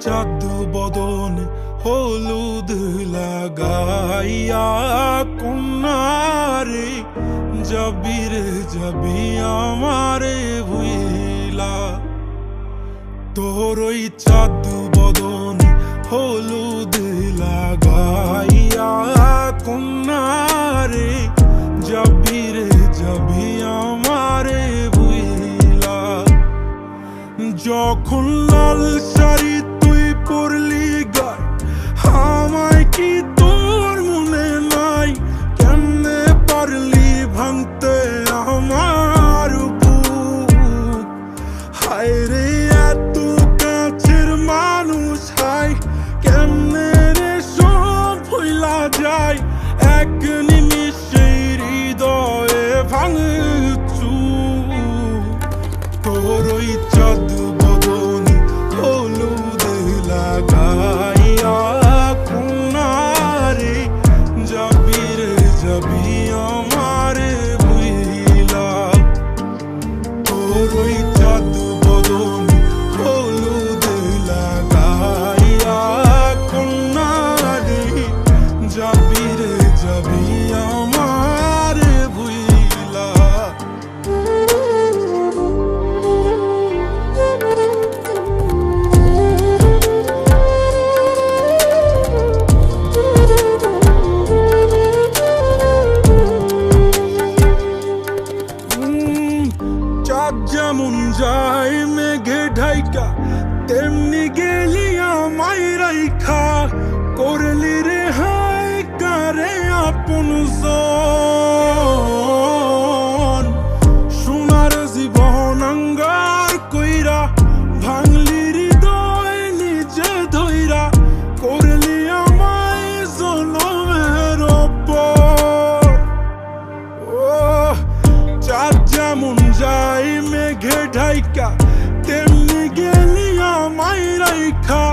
চাঁদ বদনে হলুদ লাগাইয়া কন্যারে যাবি রে যাবি আমারে ভুইলা। তোর ওই চাঁদ বদনে হলুদ লাগাইয়া কন্যারে যাবি রে যাবি আমারে ভুইলা। যখন লাল শাড়ি তুই পরলি গায় আমায় কি তোর মনে নাই? কেমনে পারলি ভাঙতে আমার বুক? হায় রে এত কাছের মানুষ হায় কেমনে রে সব ভুইলা যায়? এক নিমিষে হৃদয়ে ভাঙচু। তোর ওই চাঁদ বদনে হলুদ লাগাইয়া কন্যারে যাবি রে যাবি আমারে ভুইলা। তোর ওই চাঁদ বদনে হলুদ লাগাইয়া কন্যারে যাবি রে যাবি আমারে ভুইলা। চাঁদ যেমন যায় মেঘে ঢাইকা তেমনি গেলি আমায় রাইখা। করলি রে হায় কারে আপন জন। সোনার জীবন আঙ্গার কইরা ভাঙলি হৃদয় নিজে ধইরা। করলি আমায় জনমের ওপর। চাঁদ যেমন যায় মেঘে ঢাইকা তেমনি গেলি আমায় রাইখা।